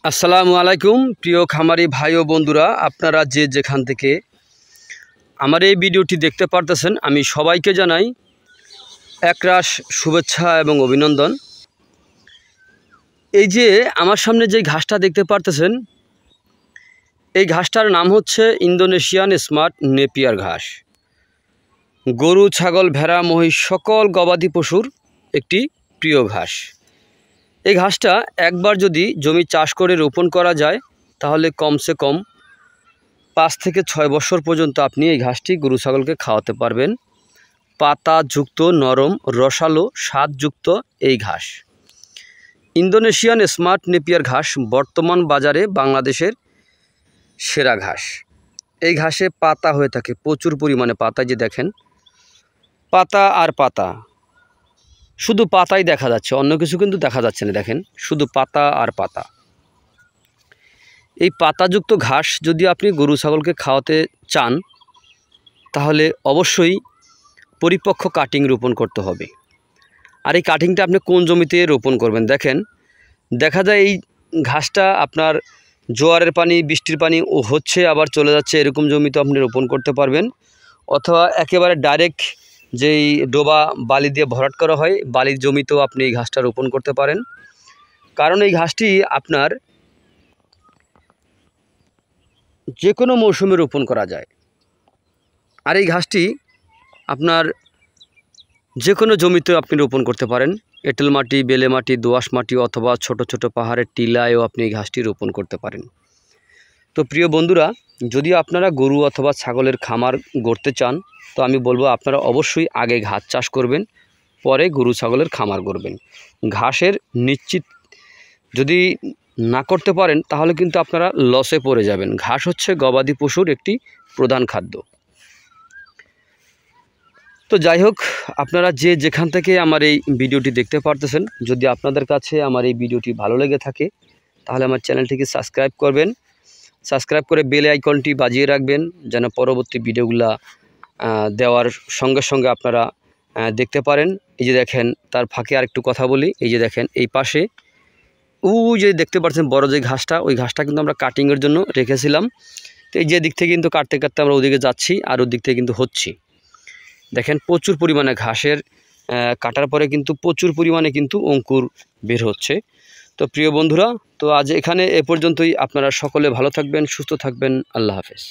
আসসালামু আলাইকুম প্রিয় খামারি ভাই ও বন্ধুরা, আপনারা যে যেখান থেকে আমার এই ভিডিওটি দেখতে পারতেছেন, আমি সবাইকে জানাই একরাশ শুভেচ্ছা এবং অভিনন্দন। এই যে আমার সামনে যে ঘাসটা দেখতে পারতেছেন, এই ঘাসটার নাম হচ্ছে ইন্দোনেশিয়ান স্মার্ট নেপিয়ার ঘাস। গরু, ছাগল, ভেড়া, মহিষ সকল গবাদি পশুর একটি প্রিয় ঘাস। এই ঘাসটা একবার যদি জমি চাষ করে রোপণ করা যায়, তাহলে কমসে কম 5 থেকে 6 বছর পর্যন্ত আপনি এই ঘাসটি গরু ছাগলকে খাওয়াতে পারবেন। পাতাযুক্ত, নরম, রসালো, স্বাদযুক্ত এই ঘাস ইন্দোনেশিয়ান স্মার্ট নেপিয়ার ঘাস বর্তমান বাজারে বাংলাদেশের সেরা ঘাস। এই ঘাসে পাতা হয়ে থাকে প্রচুর পরিমাণে। পাতা যে দেখেন, পাতা আর পাতা, শুধু পাতাই দেখা যাচ্ছে, অন্য কিছু কিন্তু দেখা যাচ্ছে না। দেখেন, শুধু পাতা আর পাতা। এই পাতাযুক্ত ঘাস যদি আপনি গরু ছাগলকে খাওয়াতে চান, তাহলে অবশ্যই পরিপক্ক কাটিং রোপণ করতে হবে। আর এই কাটিংটা আপনি কোন জমিতে রোপণ করবেন? দেখেন, দেখা যায় এই ঘাসটা আপনার জোয়ারের পানি, বৃষ্টির পানি হচ্ছে আবার চলে যাচ্ছে, এরকম জমিতে আপনি রোপণ করতে পারবেন। অথবা একেবারে ডাইরেক্ট যেই ডোবা বালি দিয়ে ভরাট করা হয়, বালির জমিতেও আপনি এই ঘাসটা রোপণ করতে পারেন। কারণ এই ঘাসটি আপনার যে কোনো মৌসুমে রোপণ করা যায়। আর এই ঘাসটি আপনার যে কোনো জমিতে আপনি রোপণ করতে পারেন। এঁটেল মাটি, বেলে মাটি, দোআঁশ মাটি অথবা ছোট ছোট পাহাড়ের টিলায়ও আপনি এই ঘাসটি রোপণ করতে পারেন। তো প্রিয় বন্ধুরা, যদি আপনারা গরু অথবা ছাগলের খামার গড়তে চান, তো আমি বলবো আপনারা অবশ্যই আগে ঘাস চাষ করবেন, পরে গরু ছাগলের খামার করবেন। ঘাসের নিশ্চিত যদি না করতে পারেন, তাহলে কিন্তু আপনারা লসে পড়ে যাবেন। ঘাস হচ্ছে গবাদি পশুর একটি প্রধান খাদ্য। তো যাই হোক, আপনারা যে যেখান থেকে আমার এই ভিডিওটি দেখতে পারতেছেন, যদি আপনাদের কাছে আমার এই ভিডিওটি ভালো লেগে থাকে, তাহলে আমার চ্যানেলটিকে সাবস্ক্রাইব করবেন। সাবস্ক্রাইব করে বেল আইকনটি বাজিয়ে রাখবেন, যেন পরবর্তী ভিডিওগুলা দেওয়ার সঙ্গে সঙ্গে আপনারা দেখতে পারেন। এই যে দেখেন, তার ফাঁকে আরেকটু কথা বলি। এই যে দেখেন, এই পাশে যে দেখতে পাচ্ছেন বড় যে ঘাসটা, ওই ঘাসটা কিন্তু আমরা কাটিংয়ের জন্য রেখেছিলাম। তো এই যে দিক থেকে কিন্তু কাটতে কাটতে আমরা ওদিকে যাচ্ছি, আর ওদিক থেকে কিন্তু হচ্ছি। দেখেন, প্রচুর পরিমাণে ঘাসের কাটার পরে কিন্তু প্রচুর পরিমাণে কিন্তু অঙ্কুর বের হচ্ছে। তো প্রিয় বন্ধুরা, তো আজ এখানে এ পর্যন্তই। আপনারা সকলে ভালো থাকবেন, সুস্থ থাকবেন। আল্লাহ হাফেজ।